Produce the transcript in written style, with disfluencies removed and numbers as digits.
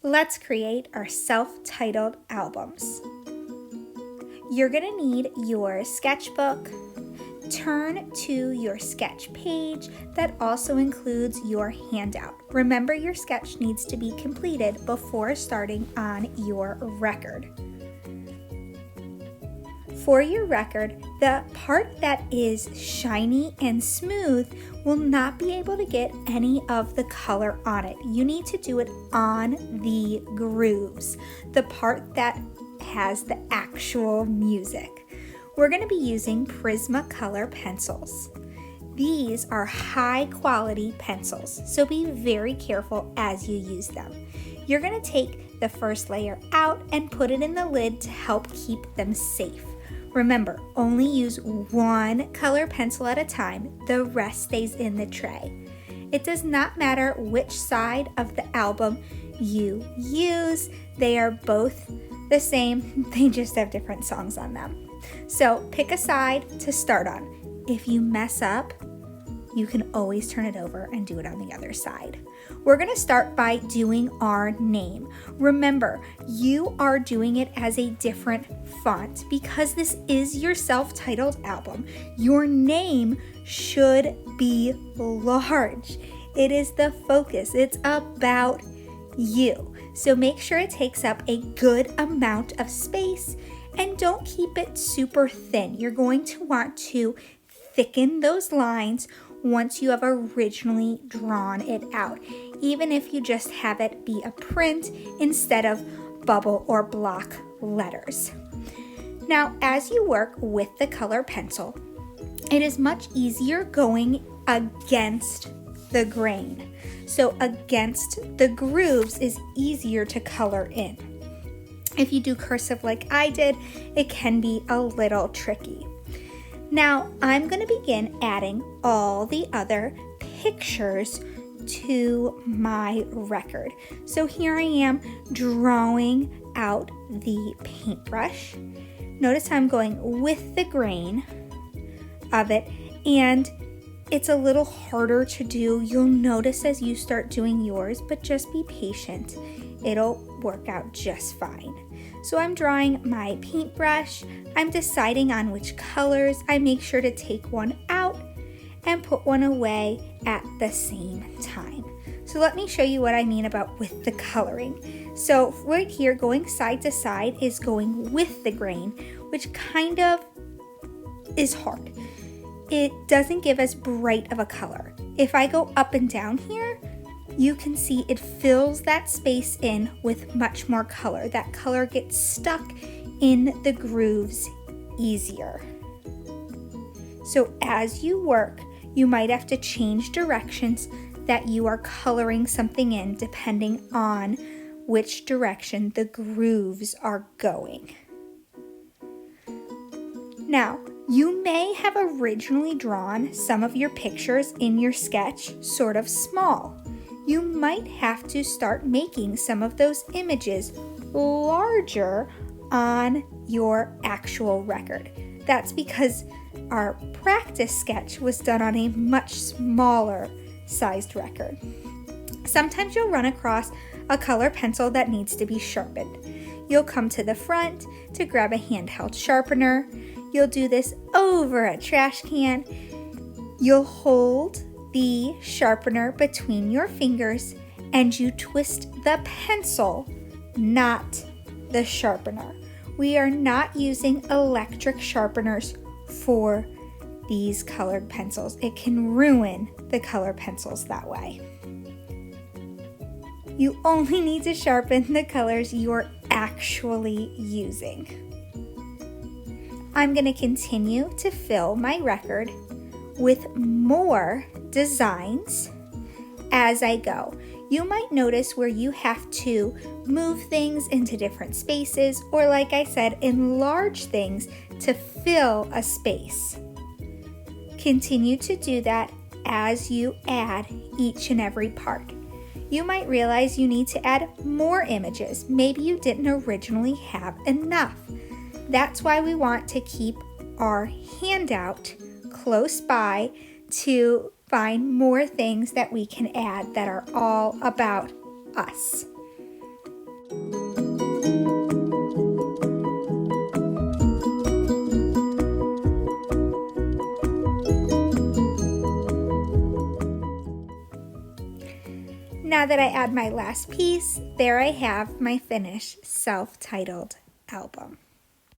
Let's create our self-titled albums. You're going to need your sketchbook. Turn to your sketch page that also includes your handout. Remember, your sketch needs to be completed before starting on your record. For your record, the part that is shiny and smooth will not be able to get any of the color on it. You need to do it on the grooves, the part that has the actual music. We're going to be using Prismacolor pencils. These are high quality pencils, so be very careful as you use them. You're going to take the first layer out and put it in the lid to help keep them safe. Remember, only use one color pencil at a time. The rest stays in the tray. It does not matter which side of the album you use. They are both the same. They just have different songs on them. So pick a side to start on. If you mess up, you can always turn it over and do it on the other side. We're going to start by doing our name. Remember, you are doing it as a different font because this is your self-titled album. Your name should be large. It is the focus. It's about you. So make sure it takes up a good amount of space and don't keep it super thin. You're going to want to thicken those lines once you have originally drawn it out, even if you just have it be a print instead of bubble or block letters. Now, as you work with the color pencil, it is much easier going against the grain. So against the grooves is easier to color in. If you do cursive like I did, it can be a little tricky. Now, I'm going to begin adding all the other pictures to my record. So here I am drawing out the paintbrush. Notice how I'm going with the grain of it, and it's a little harder to do. You'll notice as you start doing yours, but just be patient. It'll work out just fine. So I'm drawing my paintbrush. I'm deciding on which colors. I make sure to take one out and put one away at the same time. So let me show you what I mean about with the coloring. So right here, going side to side is going with the grain, which kind of is hard. It doesn't give as bright of a color. If I go up and down here, you can see it fills that space in with much more color. That color gets stuck in the grooves easier. So as you work, you might have to change directions that you are coloring something in depending on which direction the grooves are going. Now, you may have originally drawn some of your pictures in your sketch sort of small. You might have to start making some of those images larger on your actual record. That's because our practice sketch was done on a much smaller sized record. Sometimes you'll run across a color pencil that needs to be sharpened. You'll come to the front to grab a handheld sharpener. You'll do this over a trash can. You'll hold the sharpener between your fingers and you twist the pencil, not the sharpener. We are not using electric sharpeners for these colored pencils. It can ruin the color pencils that way. You only need to sharpen the colors you're actually using. I'm going to continue to fill my record with more designs as I go. You might notice where you have to move things into different spaces, or like I said, enlarge things to fill a space. Continue to do that as you add each and every part. You might realize you need to add more images. Maybe you didn't originally have enough. That's why we want to keep our handout close by to find more things that we can add that are all about us. now that I add my last piece, there I have my finished self-titled album.